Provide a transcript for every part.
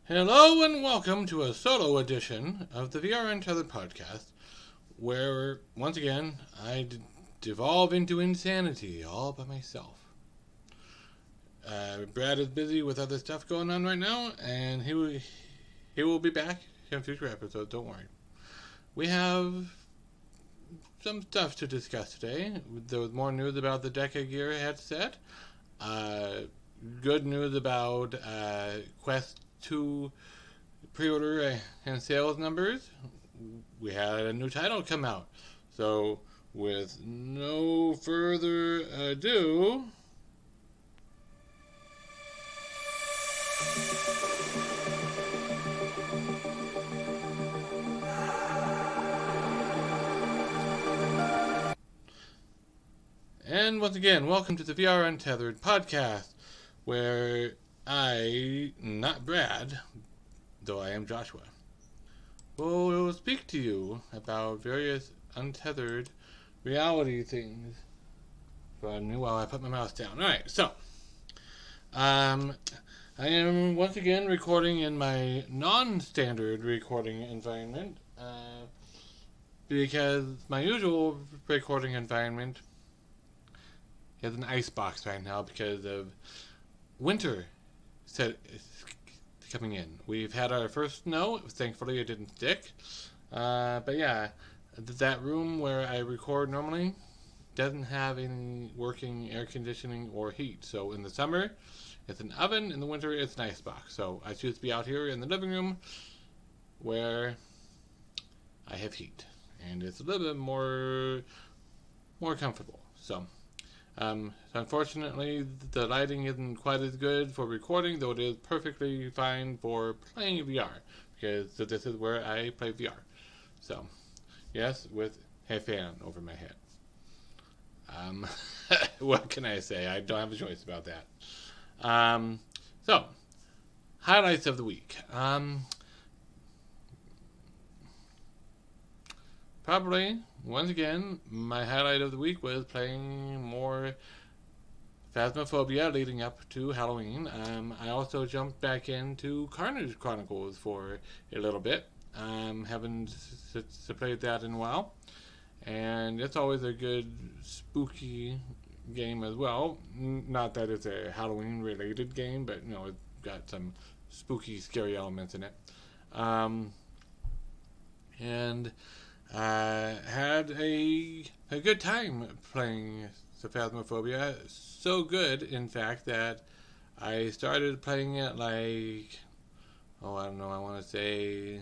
Hello and welcome to a solo edition of the VR Untethered podcast, where, once again, I devolve into insanity all by myself. Brad is busy with other stuff going on right now, and he will be back in future episodes, don't worry. We have some stuff to discuss today. There was more news about the Decagear headset, good news about Quest 2 pre-order and sales numbers. We had a new title come out. So, with no further ado, and once again, welcome to the VR Untethered podcast, where I, not Brad, though I am Joshua, will speak to you about various untethered reality things. While I put my mouse down. Alright, so, I am once again recording in my non-standard recording environment, because my usual recording environment is an icebox right now because of winter coming in. We've had our first snow. Thankfully, it didn't stick. But yeah, that room where I record normally doesn't have any working air conditioning or heat. So in the summer, it's an oven. In the winter, it's an icebox. So I choose to be out here in the living room where I have heat. And it's a little bit more comfortable. So unfortunately, the lighting isn't quite as good for recording, though it is perfectly fine for playing VR, because this is where I play VR. So, yes, with a fan over my head. What can I say? I don't have a choice about that. So, highlights of the week. Probably, once again, my highlight of the week was playing more Phasmophobia leading up to Halloween. I also jumped back into Carnage Chronicles for a little bit. Haven't played that in a while. And it's always a good spooky game as well. Not that it's a Halloween related game, but it's got some spooky, scary elements in it. And had a good time playing Phasmophobia. So good, in fact, that I started playing it I want to say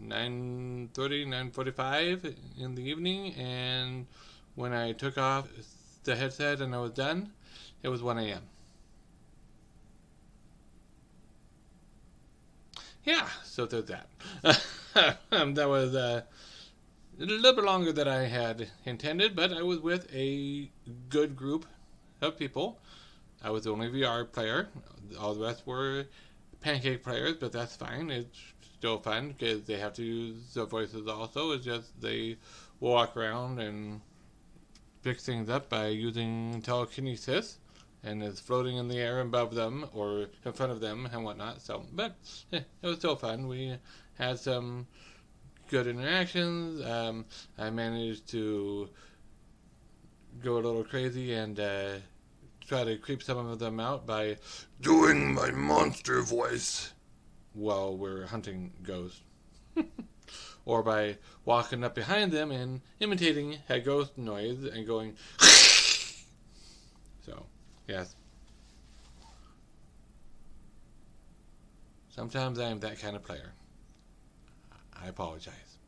9:30, 9:45 in the evening, and when I took off the headset and I was done, it was 1 a.m. Yeah, so there's that. That was a little bit longer than I had intended, but I was with a good group of people. I was the only VR player. All the rest were pancake players, but that's fine. It's still fun because they have to use their voices also. It's just they walk around and fix things up by using telekinesis, and it's floating in the air above them or in front of them and whatnot. So, but it was still fun. We had some good interactions. I managed to go a little crazy and try to creep some of them out by doing my monster voice while we're hunting ghosts. Or by walking up behind them and imitating a ghost noise and going so, yes. Sometimes I am that kind of player. I apologize.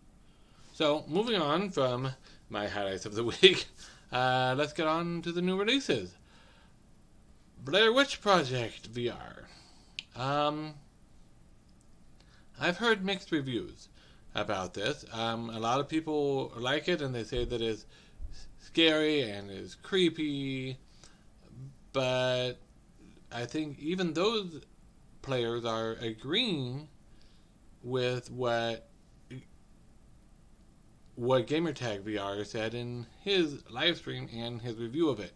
So, moving on from my highlights of the week, let's get on to the new releases. Blair Witch Project VR. I've heard mixed reviews about this. A lot of people like it and they say that it's scary and is creepy, but I think even those players are agreeing with what Gamertag VR said in his live stream and his review of it.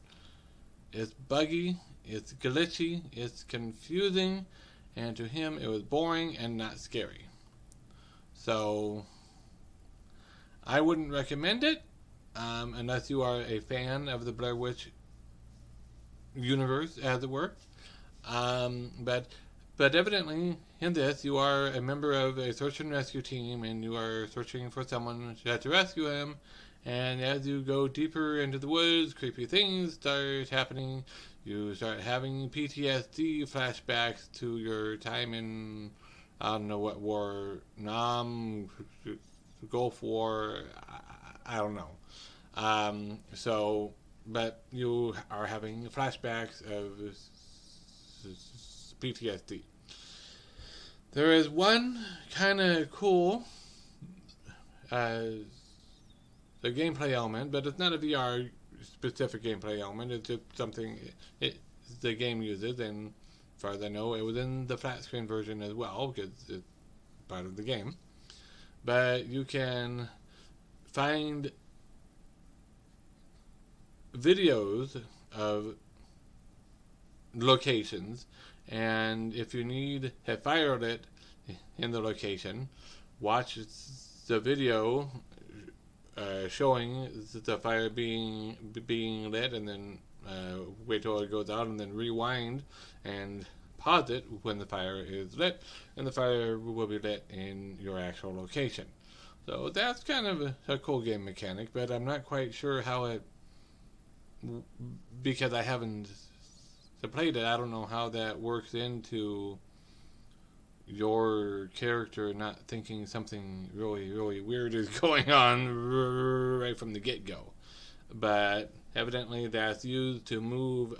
It's buggy, it's glitchy, it's confusing, and to him it was boring and not scary. So I wouldn't recommend it unless you are a fan of the Blair Witch universe, as it were. But evidently, in this, you are a member of a search and rescue team, and you are searching for someone to rescue him. And as you go deeper into the woods, creepy things start happening. You start having PTSD flashbacks to your time in, I don't know what war, Nam, Gulf War, I don't know. But you are having flashbacks of PTSD. There is one kind of cool the gameplay element, but it's not a VR specific gameplay element. It's just something the game uses, and as far as I know, it was in the flat screen version as well because it's part of the game. But you can find videos of locations, and if you need a fire lit in the location, watch the video showing the fire being lit, and then wait till it goes out, and then rewind and pause it when the fire is lit, and the fire will be lit in your actual location. So that's kind of a cool game mechanic, but I'm not quite sure how it, because I haven't played it, I don't know how that works into your character not thinking something really, really weird is going on right from the get-go. But evidently that's used to move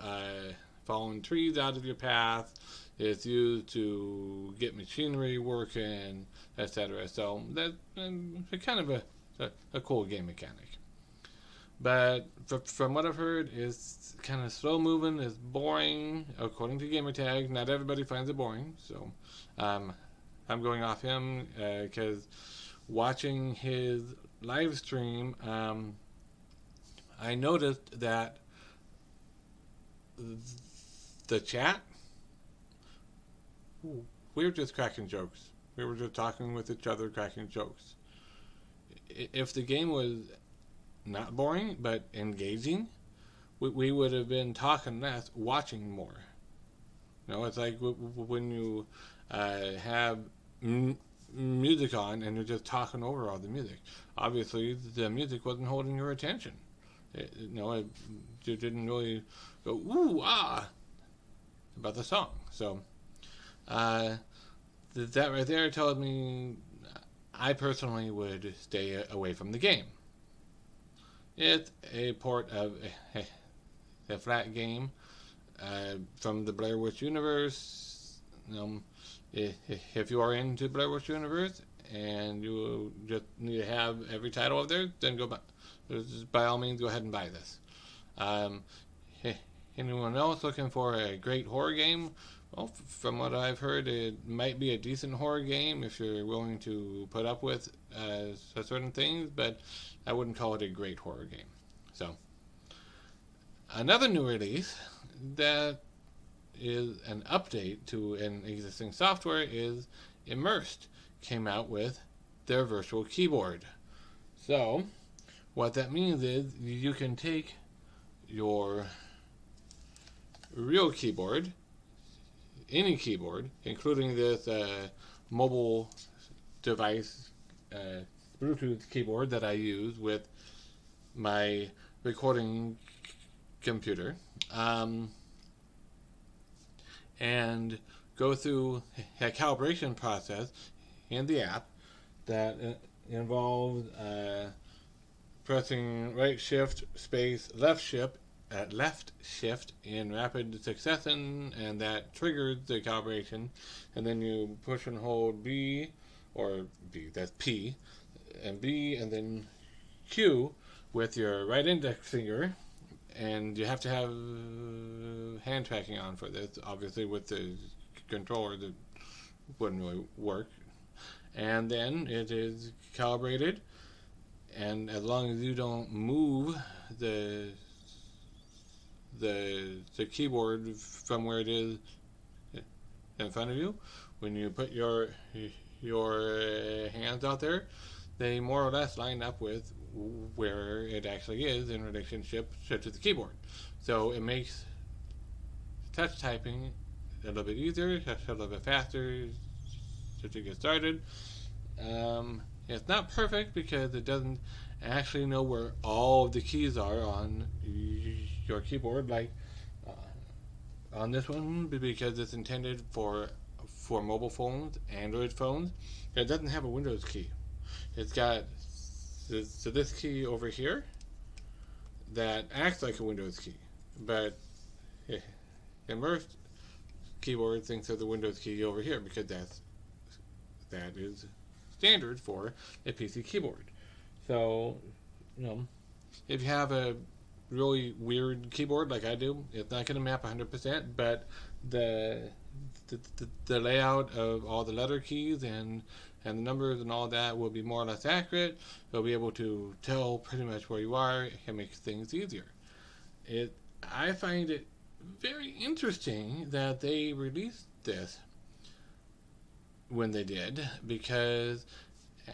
fallen trees out of your path. It's used to get machinery working, etc. So that's kind of a cool game mechanic. But from what I've heard, it's kind of slow moving, it's boring, according to Gamertag. Not everybody finds it boring, so I'm going off him because watching his live stream, I noticed that the chat, we were just cracking jokes. We were just talking with each other, cracking jokes. If the game was not boring, but engaging, we would have been talking less, watching more. You know, it's like when you have music on and you're just talking over all the music. Obviously, the music wasn't holding your attention. You didn't really go, ooh, ah, about the song. So, that right there tells me I personally would stay away from the game. It's a port of a flat game from the Blair Witch universe. If you are into Blair Witch universe and you just need to have every title of there, then by all means go ahead and buy this. Anyone else looking for a great horror game? Well, from what I've heard, it might be a decent horror game if you're willing to put up with certain things, but I wouldn't call it a great horror game. So, another new release that is an update to an existing software is Immersed. Came out with their virtual keyboard. So, what that means is you can take your real keyboard, any keyboard, including this mobile device Bluetooth keyboard that I use with my recording computer, and go through a calibration process in the app that involves pressing right shift space left shift in rapid succession, and that triggers the calibration, and then you push and hold B, or B, that's P, and B, and then Q with your right index finger, and you have to have hand tracking on for this. Obviously with the controller that wouldn't really work. And then it is calibrated, and as long as you don't move the the keyboard from where it is in front of you. When you put your hands out there, they more or less line up with where it actually is in relationship to the keyboard. So it makes touch typing a little bit easier, a little bit faster to get started. It's not perfect because it doesn't actually know where all of the keys are on your keyboard, like on this one, because it's intended for mobile phones, Android phones. It doesn't have a Windows key. It's got so this key over here that acts like a Windows key, but Immersed keyboard thinks of the Windows key over here because that is standard for a PC keyboard. So, if you have a really weird keyboard like I do, it's not going to map 100%, but the layout of all the letter keys and the numbers and all that will be more or less accurate. You'll be able to tell pretty much where you are and make things easier. I find it very interesting that they released this when they did, because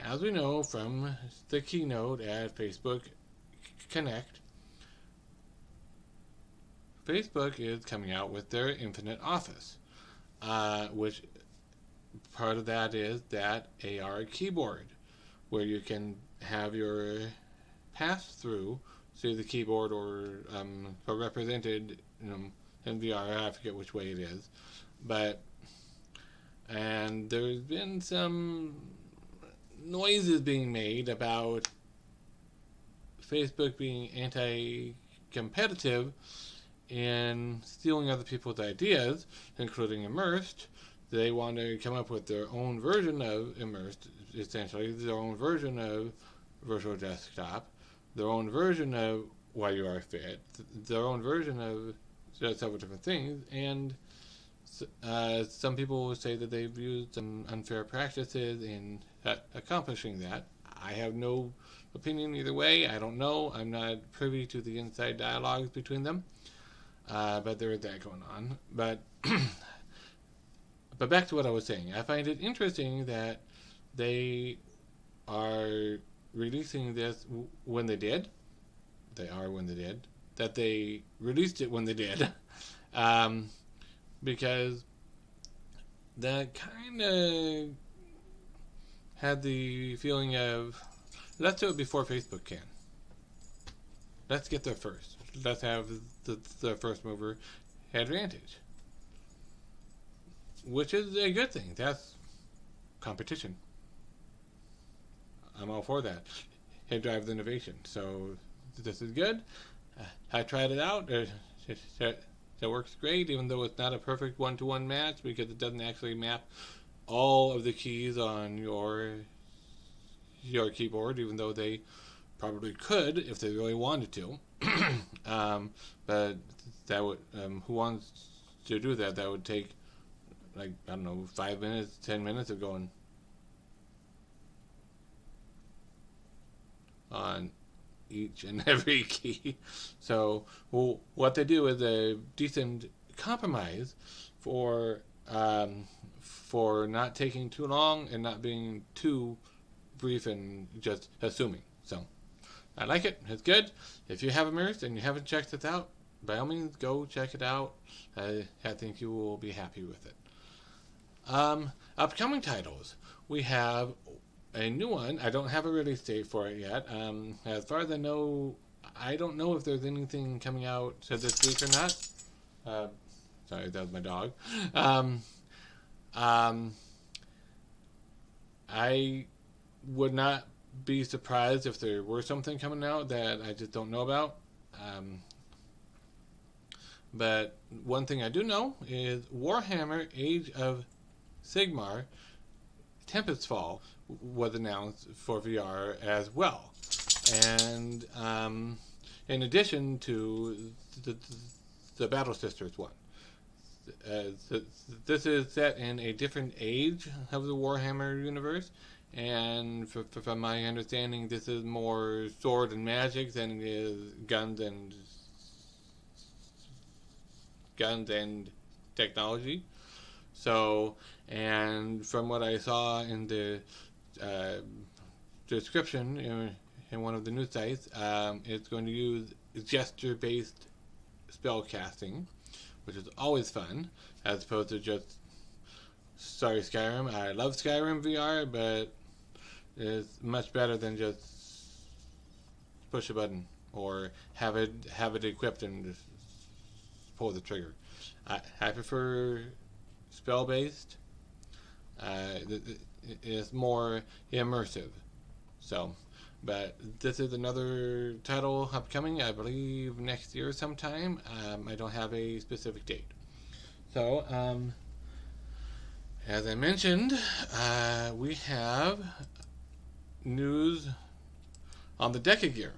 as we know from the keynote at Facebook Connect, Facebook is coming out with their Infinite Office, which part of that is that AR keyboard, where you can have your pass-through through the keyboard or represented in VR. I forget which way it is, and there's been some noises being made about Facebook being anti-competitive in stealing other people's ideas, including Immersed. They want to come up with their own version of Immersed, essentially their own version of Virtual Desktop, their own version of Why You Are Fit, their own version of several different things, and some people will say that they've used some unfair practices in accomplishing that. I have no opinion either way. I don't know. I'm not privy to the inside dialogues between them, but there is that going on. But back to what I was saying. I find it interesting that they are releasing this when they did. That they released it when they did. Because that kind of had the feeling of, let's do it before Facebook can. Let's get there first. Let's have the first mover advantage. Which is a good thing. That's competition. I'm all for that. It drives innovation. So this is good. I tried it out. It works great, even though it's not a perfect one-to-one match because it doesn't actually map all of the keys on your keyboard, even though they probably could if they really wanted to. But that would, who wants to do that? That would take, 5 minutes, 10 minutes of going on each and every key. So what they do is a decent compromise for not taking too long and not being too brief and just assuming. So I like it. It's good. If you have Immersed and you haven't checked it out, by all means go check it out. I think you will be happy with it. Upcoming titles. We have a new one. I don't have a release date for it yet. As far as I know, I don't know if there's anything coming out this week or not. Sorry, that was my dog. I would not be surprised if there were something coming out that I just don't know about. But one thing I do know is Warhammer Age of Sigmar Tempest's Fall was announced for VR as well. And in addition to the Battle Sisters one. This is set in a different age of the Warhammer universe, and from my understanding, this is more sword and magic than it is guns and guns and technology. So, and from what I saw in the uh, description in one of the news sites, it's going to use gesture-based spell casting, which is always fun, as opposed to just, sorry Skyrim, I love Skyrim VR, but it's much better than just push a button or have it equipped and just pull the trigger. I prefer spell based. It's more immersive. So, but this is another title upcoming, I believe next year sometime. I don't have a specific date. So, as I mentioned, we have news on the Decagear.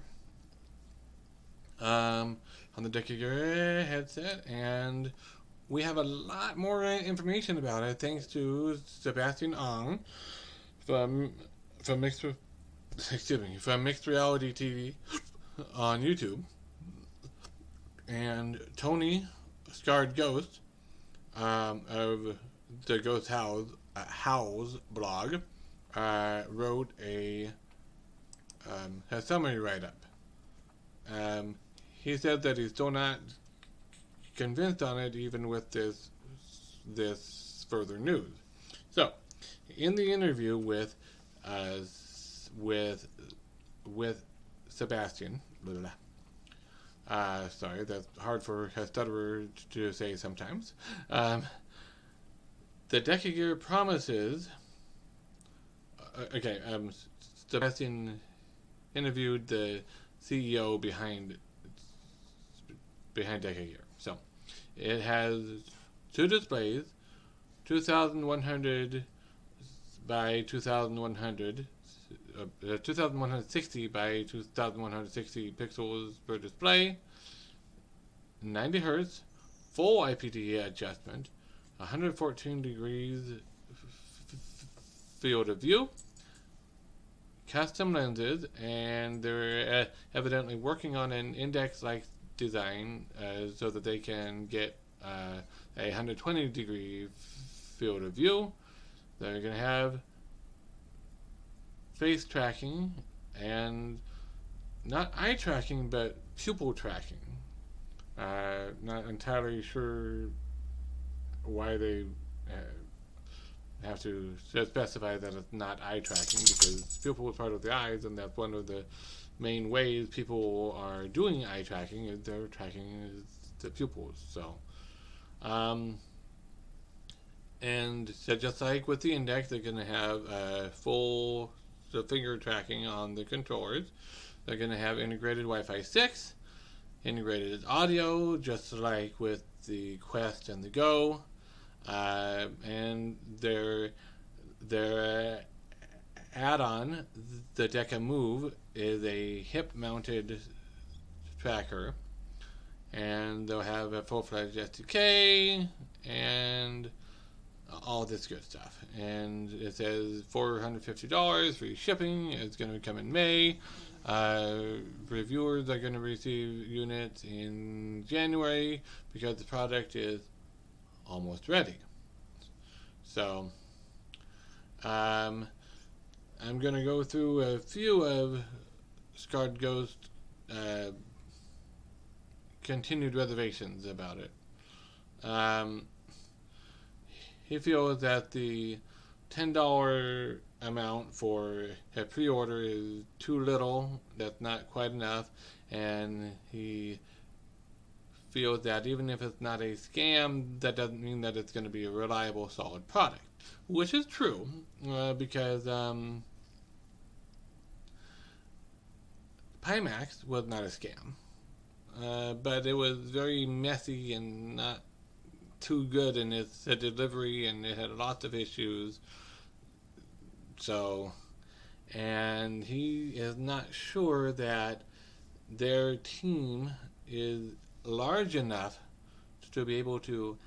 On the Decagear headset, and we have a lot more information about it thanks to Sebastian Ong from Mixed Reality TV on YouTube, and Tony Scarred Ghost of the Ghost Howls blog wrote a summary write-up. He said that he's still not convinced on it, even with this further news. So, in the interview with Sebastian, sorry, that's hard for a stutterer to say sometimes. The Decagear promises. Sebastian interviewed the CEO behind Decagear. So, it has two displays, 2,100 by 2,100, 2,160 by 2,160 pixels per display, 90 hertz, full IPD adjustment, 114 degrees field of view, custom lenses, and they're evidently working on an index-like design so that they can get a 120 degree field of view. They're going to have face tracking and not eye tracking but pupil tracking. Not entirely sure why they have to specify that it's not eye tracking, because pupil is part of the eyes, and that's one of the main ways people are doing eye tracking, is they're tracking the pupils. So, and so just like with the index, they're going to have full finger tracking on the controllers. They're going to have integrated Wi-Fi 6, integrated audio, just like with the Quest and the Go, and their add-on, the Deca Move, is a hip-mounted tracker, and they'll have a full-fledged SDK and all this good stuff. And it says $450 free shipping. It's going to come in May. Reviewers are going to receive units in January because the product is almost ready. So, I'm going to go through a few of Scarred Ghost continued reservations about it. He feels that the $10 amount for a pre-order is too little, that's not quite enough, and he feels that even if it's not a scam, that doesn't mean that it's going to be a reliable, solid product, which is true, because Pimax was not a scam, but it was very messy and not too good in its delivery, and it had lots of issues. So, and he is not sure that their team is large enough to be able to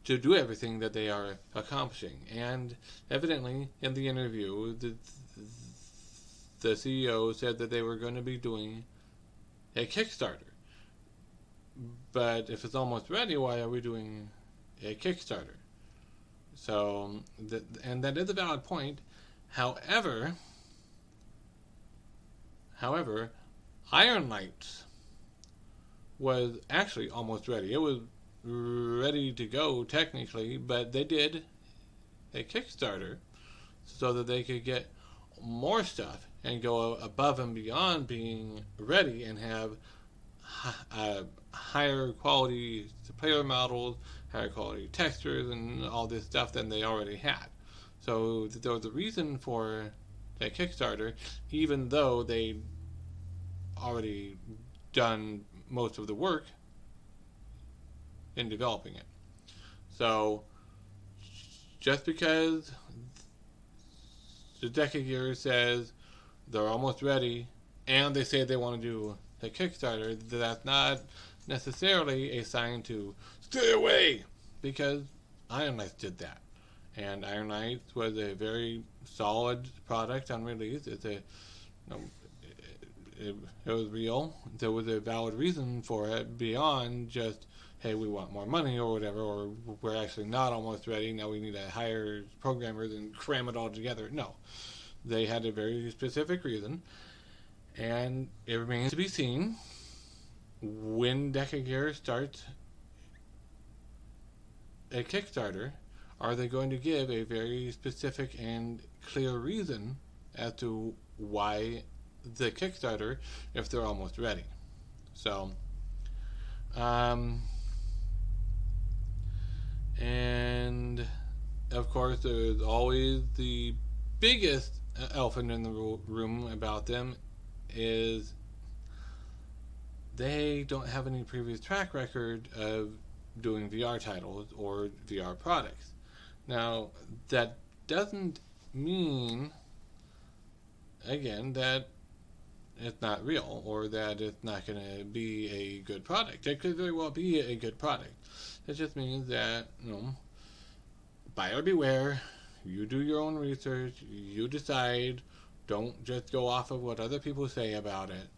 do everything that they are accomplishing. And evidently, in the interview, the CEO said that they were going to be doing a Kickstarter but if it's almost ready, why are we doing a Kickstarter? So, and that is a valid point. However, Iron Lights was actually almost ready. It was ready to go technically, but they did a Kickstarter so that they could get more stuff and go above and beyond being ready and have higher quality player models, higher quality textures, and all this stuff than they already had. So there was a reason for that Kickstarter, even though they already done most of the work in developing it. So just because the Decagear says they're almost ready and they say they want to do a Kickstarter, that's not necessarily a sign to stay away, because Iron Knights did that. And Iron Knights was a very solid product on release. It was real. There was a valid reason for it beyond just, hey, we want more money or whatever, or we're actually not almost ready, now we need to hire programmers and cram it all together. No. They had a very specific reason, and it remains to be seen when Decagear starts a Kickstarter. Are they going to give a very specific and clear reason as to why the Kickstarter if they're almost ready? So, and of course, there's always the biggest elephant in the room about them is they don't have any previous track record of doing VR titles or VR products. Now, that doesn't mean, again, that it's not real or that it's not going to be a good product. It could very well be a good product. It just means that, buyer beware. You do your own research. You decide. Don't just go off of what other people say about it.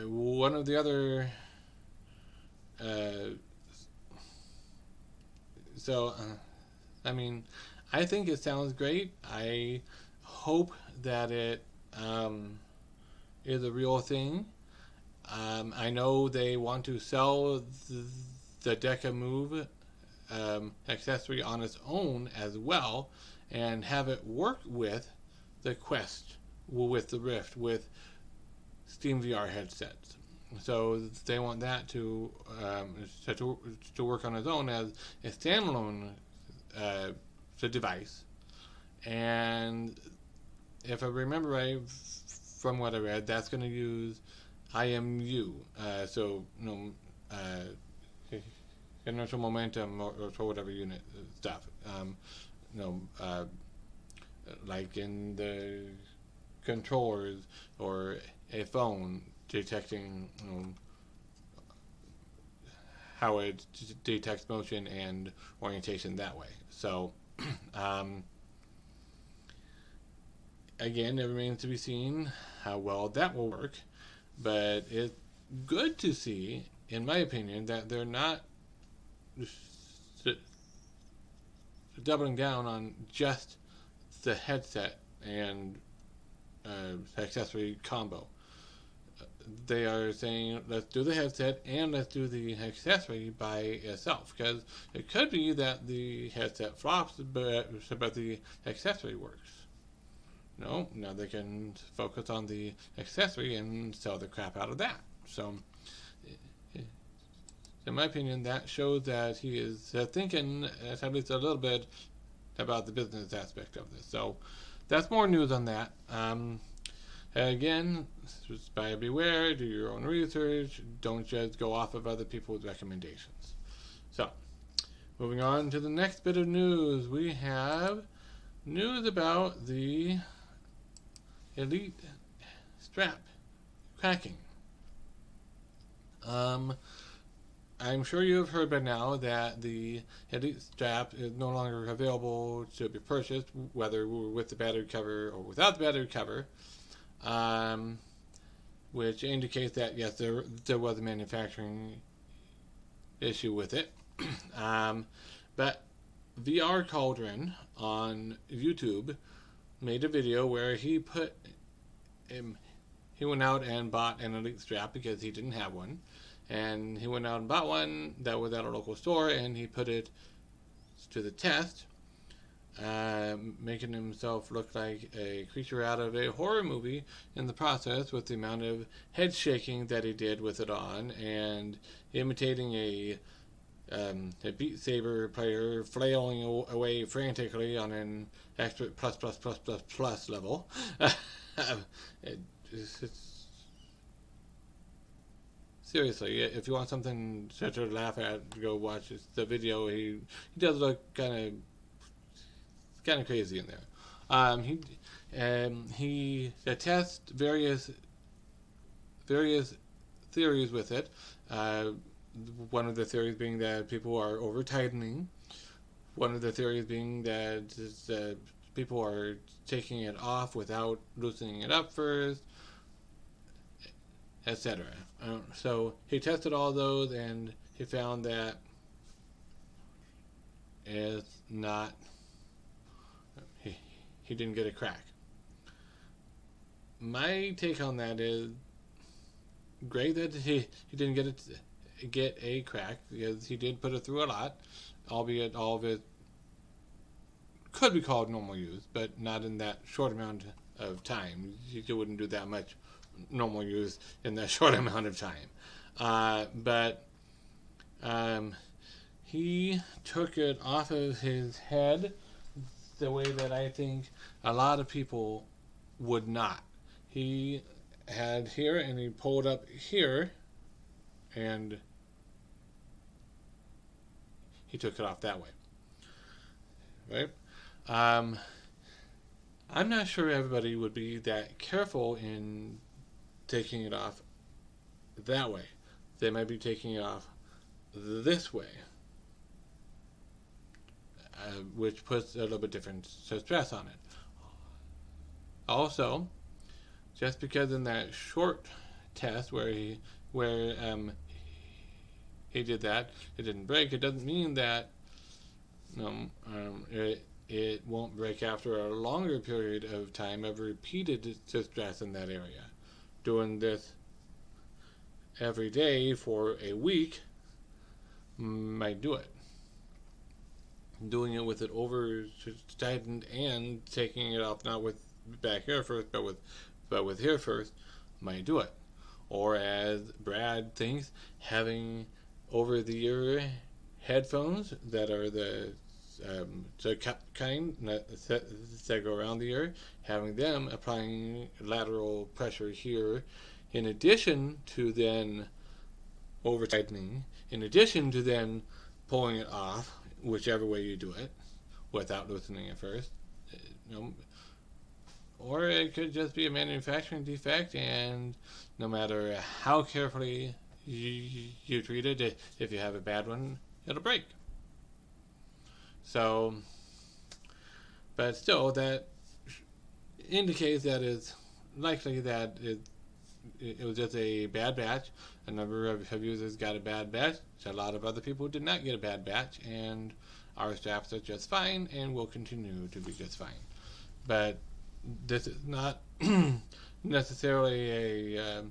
One of the other I think it sounds great. I hope that it is a real thing. I know they want to sell the Deca Move accessory on its own as well, and have it work with the Quest, with the Rift, with Steam VR headsets. So they want that to work on its own as a standalone device. And if I remember right from what I read, that's going to use IMU, inertial momentum or whatever unit stuff. Like in the controllers or a phone detecting how it detects motion and orientation that way. So, again, it remains to be seen how well that will work, but it's good to see, in my opinion, that they're not doubling down on just the headset and accessory combo. They are saying, let's do the headset and let's do the accessory by itself, because it could be that the headset flops, but the accessory works. Now they can focus on the accessory and sell the crap out of that. So, in my opinion, that shows that he is thinking at least a little bit about the business aspect of this. So, that's more news on that. Again, just buyer beware, do your own research, don't just go off of other people's recommendations. So, moving on to the next bit of news, we have news about the Elite strap cracking. I'm sure you have heard by now that the Elite strap is no longer available to be purchased, whether with the battery cover or without the battery cover. which indicates that yes, there was a manufacturing issue with it. But VR Cauldron on YouTube made a video where he went out and bought an Elite strap because he didn't have one, and he went out and bought one that was at a local store, and he put it to the test, making himself look like a creature out of a horror movie in the process, with the amount of head shaking that he did with it on, and imitating a Beat Saber player flailing away frantically on an expert plus level. It's seriously, if you want something to laugh at, go watch the video. He does look kind of crazy in there. He tests various theories with it. One of the theories being that people are over tightening. One of the theories being that people are taking it off without loosening it up first, etc. So he tested all those, and he found that it's not. He didn't get a crack. My take on that is great that he didn't get a crack, because he did put it through a lot, albeit all of it could be called normal use, but not in that short amount of time. You wouldn't do that much normal use in that short amount of time. But he took it off of his head the way that I think a lot of people would not. He had here, and he pulled up here, and he took it off that way. Right? I'm not sure everybody would be that careful in taking it off that way. They might be taking it off this way, which puts a little bit different stress on it. Also, just because in that short test where he did that, it didn't break, it doesn't mean that it won't break after a longer period of time of repeated stress in that area. Doing this every day for a week might do it. Doing it with it over tightened and taking it off, not with back here first, but with here first, might do it. Or, as Brad thinks, having over the ear headphones that are the kind that go around the ear, having them applying lateral pressure here, in addition to then over tightening, in addition to then pulling it off, whichever way you do it, without loosening it first. Or it could just be a manufacturing defect, and no matter how carefully you treat it, if you have a bad one, it'll break. So, but still, that indicates that it's likely that it was just a bad batch. A number of users got a bad batch. A lot of other people did not get a bad batch, and our straps are just fine and will continue to be just fine. But this is not necessarily a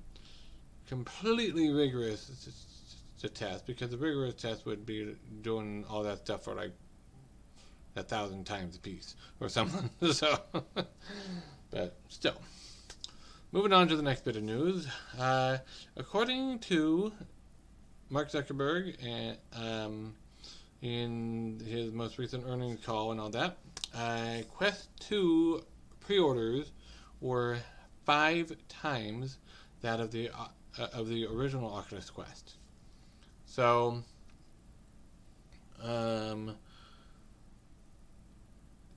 completely rigorous test, because the rigorous test would be doing all that stuff for like 1,000 times a piece or something. So, but still. Moving on to the next bit of news. According to Mark Zuckerberg, in his most recent earnings call and all that, Quest 2 pre-orders were 5 times that of the original Oculus Quest. So,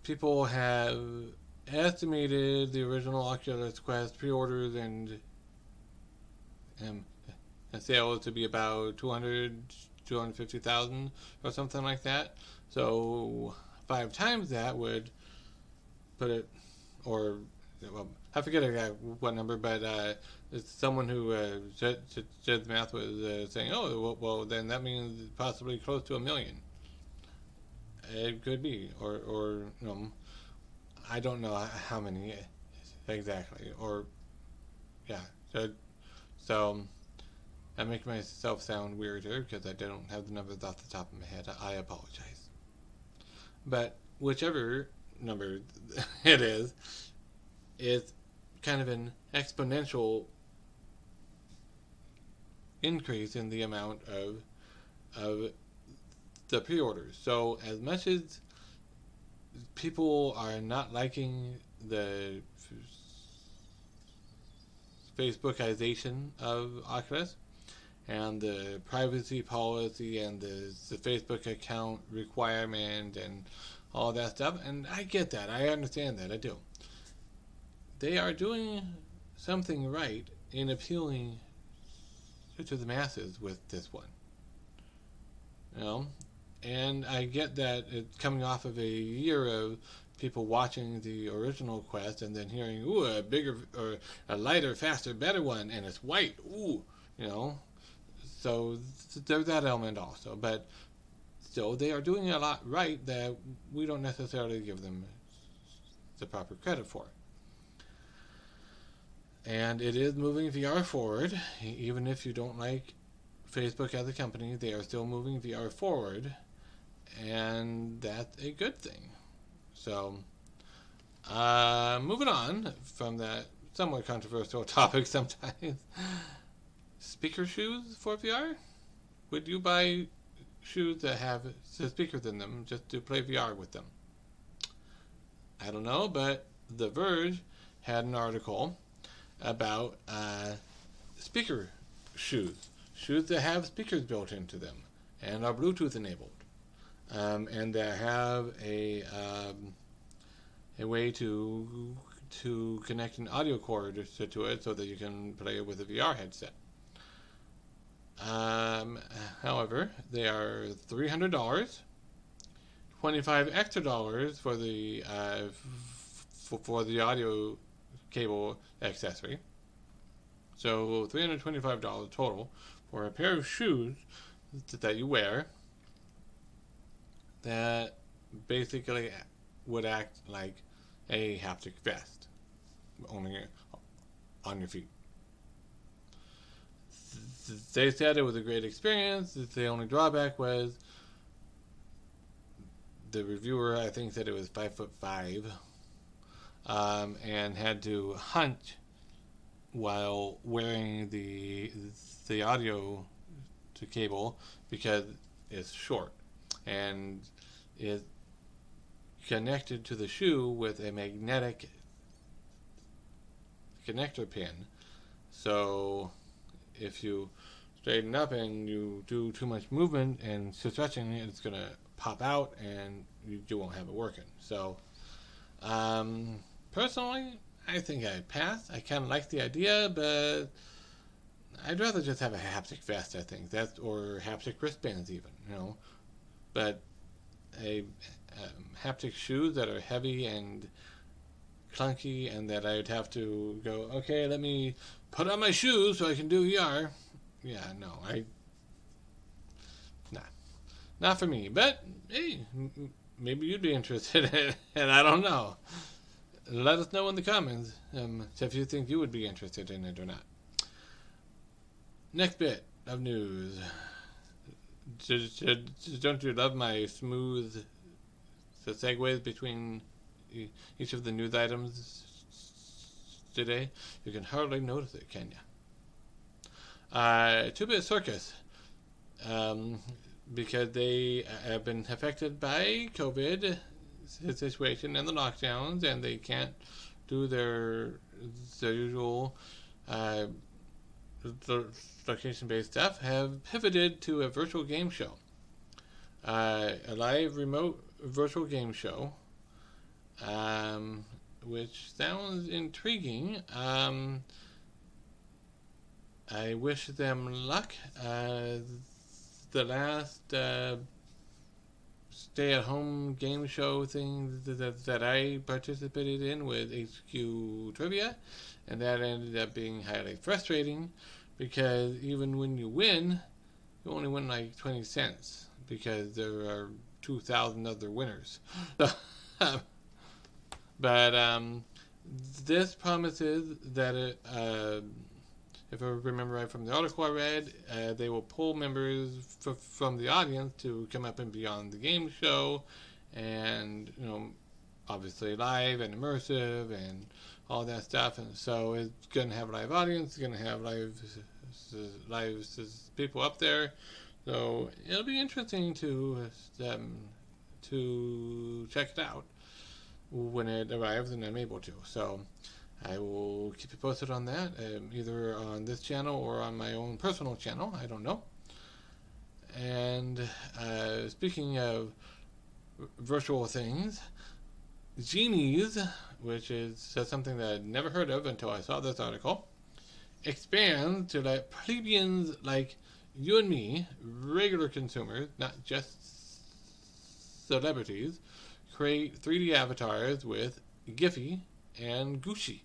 people have estimated the original Oculus Quest pre-orders and sales to be about 250,000 or something like that. So 5 times that would put it, or well, I forget exactly what number, but it's someone who Jed's math was saying, oh, well, then that means possibly close to 1 million. It could be, or I don't know how many exactly, or yeah. So I make myself sound weirder because I don't have the numbers off the top of my head. I apologize. But whichever number it is, it's kind of an exponential increase in the amount of the pre-orders. So as much as people are not liking the Facebookization of Oculus and the privacy policy and the Facebook account requirement and all that stuff, and I get that, I understand that, I do. They are doing something right in appealing to the masses with this one. And I get that it's coming off of a year of people watching the original Quest and then hearing, ooh, a bigger or a lighter, faster, better one, and it's white, ooh, So there's that element also, but still, they are doing a lot right that we don't necessarily give them the proper credit for. And it is moving VR forward, even if you don't like Facebook as a company, they are still moving VR forward, and that's a good thing. So, moving on from that somewhat controversial topic sometimes. Speaker shoes for VR? Would you buy shoes that have speakers in them just to play VR with them? I don't know, but The Verge had an article about speaker shoes that have speakers built into them and are Bluetooth enabled, and that have a way to connect an audio cord to it so that you can play it with a VR headset. However, they are $300, $25 extra for the audio cable accessory. So $325 total for a pair of shoes that you wear that basically would act like a haptic vest, only on your feet. They said it was a great experience. The only drawback was the reviewer, I think, said it was 5'5", and had to hunch while wearing the audio to cable because it's short and it's connected to the shoe with a magnetic connector pin. So if you straighten up and you do too much movement and stretching, it's going to pop out and you won't have it working. So personally, I think I'd pass. I kind of like the idea, but I'd rather just have a haptic vest, I think. Or haptic wristbands even, But a haptic shoes that are heavy and clunky and that I'd have to go, okay, let me put on my shoes so I can do VR. Yeah, no, not for me. But hey, maybe you'd be interested in it, and I don't know. Let us know in the comments if you think you would be interested in it or not. Next bit of news. Don't you love my smooth segues between each of the news items today? You can hardly notice it, can you? 2-Bit Circus, because they have been affected by COVID situation and the lockdowns, and they can't do their usual location-based stuff, have pivoted to a virtual game show, a live remote virtual game show, which sounds intriguing. I wish them luck. The last stay-at-home game show thing that I participated in with HQ Trivia, and that ended up being highly frustrating because even when you win, you only win like 20 cents because there are 2,000 other winners. But this promises that if I remember right from the article I read, they will pull members from the audience to come up and be on the game show, and obviously live and immersive and all that stuff. And so it's going to have a live audience, it's going to have live people up there. So it'll be interesting to check it out when it arrives and I'm able to. So I will keep you posted on that, either on this channel or on my own personal channel. I don't know. And speaking of virtual things, Genies, which is something that I'd never heard of until I saw this article, expands to let plebeians like you and me, regular consumers, not just celebrities, create 3D avatars with Giphy and Gucci.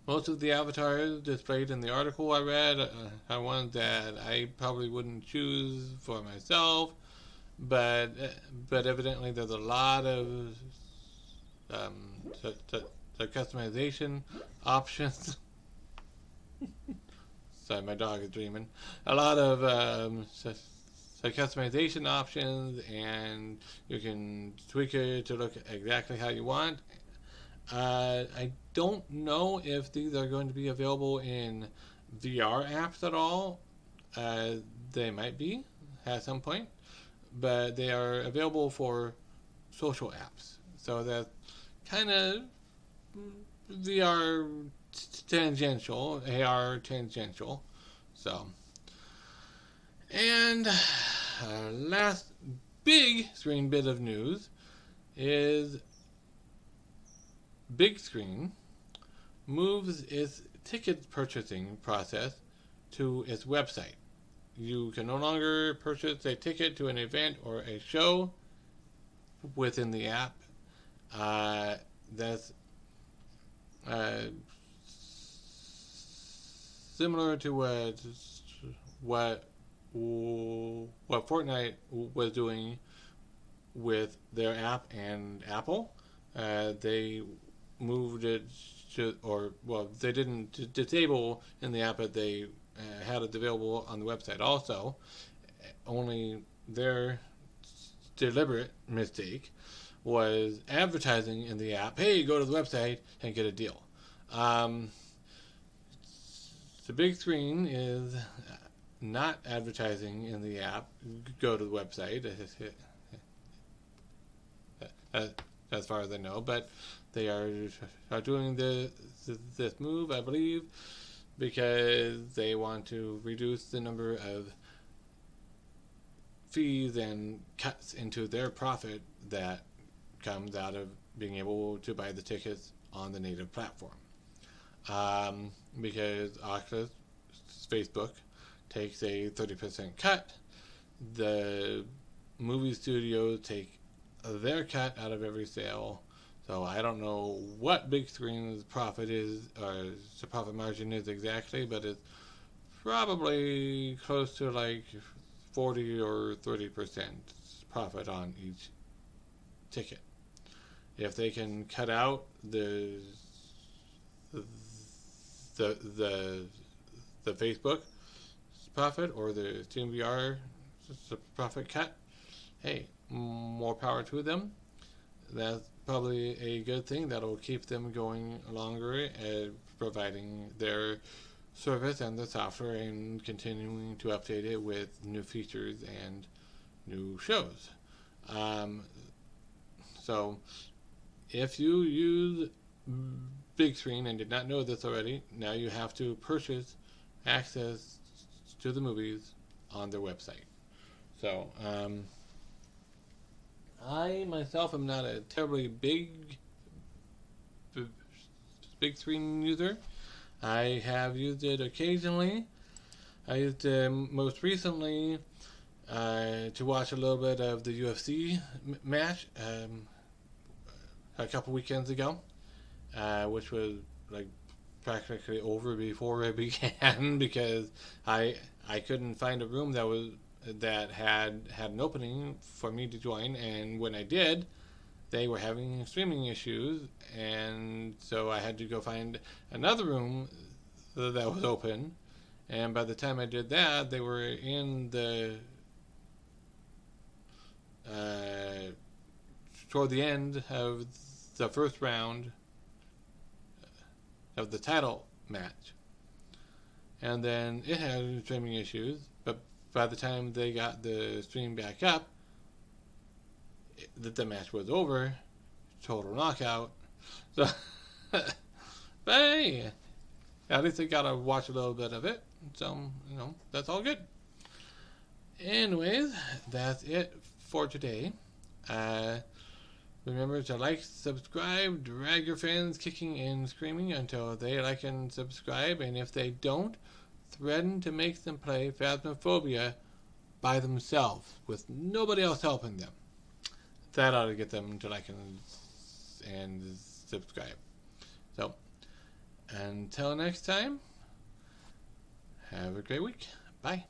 Most of the avatars displayed in the article I read are ones that I probably wouldn't choose for myself, but evidently there's a lot of customization options. Sorry, my dog is dreaming. A lot of customization options, and you can tweak it to look exactly how you want. I don't know if these are going to be available in VR apps at all. They might be at some point, but they are available for social apps. So that's kind of VR tangential, AR tangential. So, and last big screen bit of news is Big Screen moves its ticket purchasing process to its website. You can no longer purchase a ticket to an event or a show within the app. That's similar to what Fortnite was doing with their app and Apple. They moved it to, they didn't disable in the app, but they had it available on the website also. Only their deliberate mistake was advertising in the app, hey, go to the website and get a deal. The Big Screen is not advertising in the app, go to the website, as far as I know, but they are doing this move, I believe, because they want to reduce the number of fees and cuts into their profit that comes out of being able to buy the tickets on the native platform. Because Oculus, Facebook, takes a 30% cut, the movie studios take their cut out of every sale. So I don't know what Big Screen's profit is, or the profit margin is exactly, but it's probably close to like 40 or 30% profit on each ticket. If they can cut out the Facebook profit or the TeamVR profit cut, hey, more power to them. That's probably a good thing. That'll keep them going longer at providing their service and the software and continuing to update it with new features and new shows. So if you use Big Screen and did not know this already, now you have to purchase access to the movies on their website. So I myself am not a terribly big Screen user. I have used it occasionally, I used most recently to watch a little bit of the UFC match a couple weekends ago, which was like practically over before it began because I couldn't find a room that had an opening for me to join, and when I did, they were having streaming issues, and so I had to go find another room that was open. And by the time I did that, they were in the toward the end of the first round of the title match, and then it had streaming issues. But by the time they got the stream back up, the match was over, total knockout. So, but hey, at least I got to watch a little bit of it. So that's all good. Anyways, that's it for today. Remember to like, subscribe, drag your friends kicking and screaming until they like and subscribe, and if they don't, threaten to make them play Phasmophobia by themselves with nobody else helping them. That ought to get them to like and subscribe. So, until next time, have a great week. Bye.